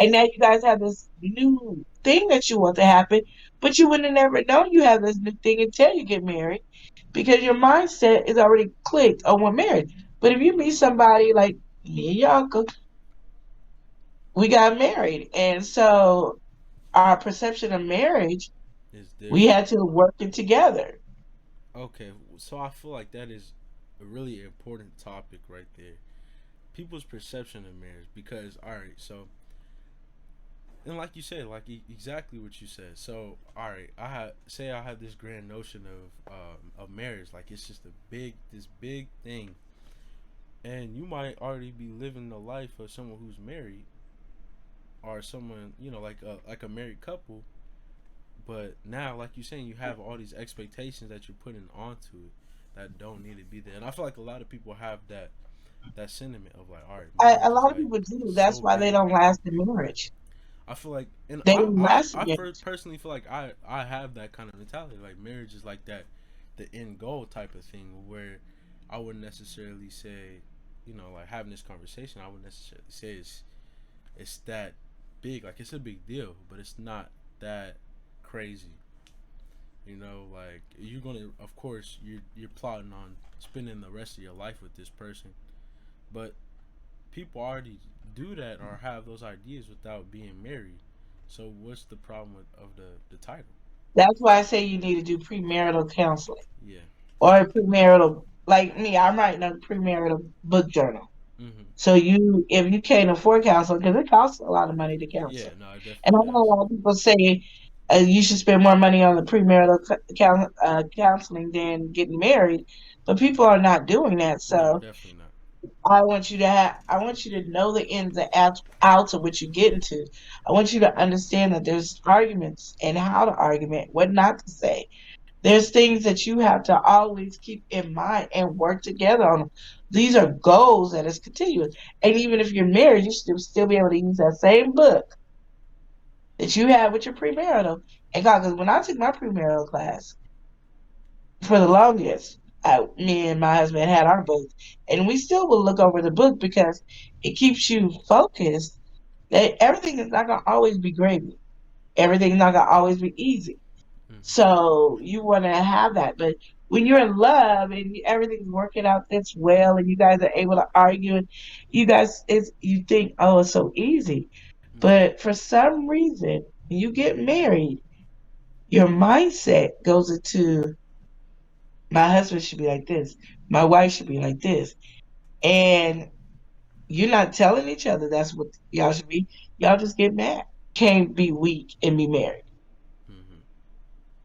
And now you guys have this new thing that you want to happen, but you would have never known you have this new thing until you get married because your mindset is already clicked on what marriage. But if you meet somebody like me and your uncle, we got married. And so our perception of marriage, It's we different. had to work it together. Okay, so I feel like that is a really important topic right there. People's perception of marriage, because all right, so and like you said, like exactly what you said. So all right, I have this grand notion of marriage, like it's just this big thing, and you might already be living the life of someone who's married or someone like a married couple, but now like you're saying, you have all these expectations that you're putting onto it that don't need to be there, and I feel like a lot of people have that sentiment of like, all right, A marriage is lot of like people do. That's so why they big. don't last in marriage. I feel like, and They don't last in marriage. personally feel like I have that kind of mentality. Like marriage is like that, the end goal type of thing, where I wouldn't necessarily say, like having this conversation, I wouldn't necessarily say it's that big. Like it's a big deal, but it's not that crazy. Like you're gonna, of course, you're plotting on spending the rest of your life with this person, but people already do that or have those ideas without being married. So what's the problem of the title? That's why I say you need to do premarital counseling Yeah. or a premarital. Like me, I'm writing a premarital book journal. Mm-hmm. So if you can't afford counseling, because it costs a lot of money to Yeah. counsel, No, it and I definitely know a does. lot of people say you should spend more money on the premarital counseling than getting married, but people are not doing that. No, So definitely not. I want you to know the ins and outs of what you get into. I want you to understand that there's arguments and how to argument, what not to say. There's things that you have to always keep in mind and work together on. These are goals that is continuous. And even if you're married, you should still be able to use that same book that you had with your premarital. And God, because when I took my premarital class, for the longest, me and my husband had our book, and we still will look over the book because it keeps you focused. That everything is not gonna always be gravy. Everything's not gonna always be easy. Mm-hmm. So you want to have that, but when you're in love and everything's working out this well, and you guys are able to argue, and you think, oh, it's so easy, Mm-hmm. but for some reason, when you get married, your mindset goes into my husband should be like this, my wife should be like this, and you're not telling each other that's what y'all should be. Y'all just get mad. Can't be weak and be married. Mm-hmm.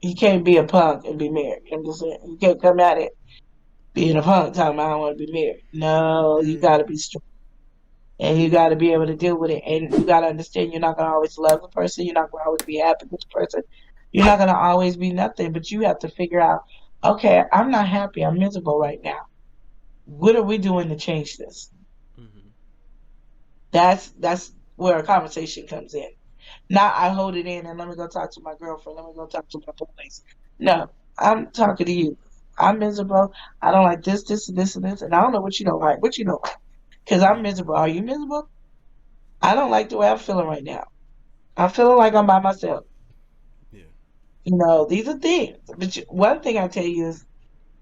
You can't be a punk and be married. I'm just saying, you can't come at it being a punk talking about I don't want to be married. No, you Yeah. got to be strong. And you got to be able to deal with it. And you got to understand you're not going to always love the person. You're not going to always be happy with the person. You're not going to always be nothing. But you have to figure out, okay, I'm not happy. I'm miserable right now. What are we doing to change this? Mm-hmm. That's where a conversation comes in. Not I hold it in and let me go talk to my girlfriend. Let me go talk to my boys. No, I'm talking to you. I'm miserable. I don't like this, and this, and this. And I don't know what you don't like. What you don't like? Because I'm Mm-hmm. miserable. Are you miserable? I don't like the way I'm feeling right now. I'm feeling like I'm by myself. Yeah. These are things. But one thing I tell you is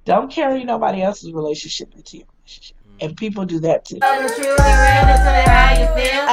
don't carry nobody else's relationship into your relationship. And Mm-hmm. people do that too. Truly real, to how you feel.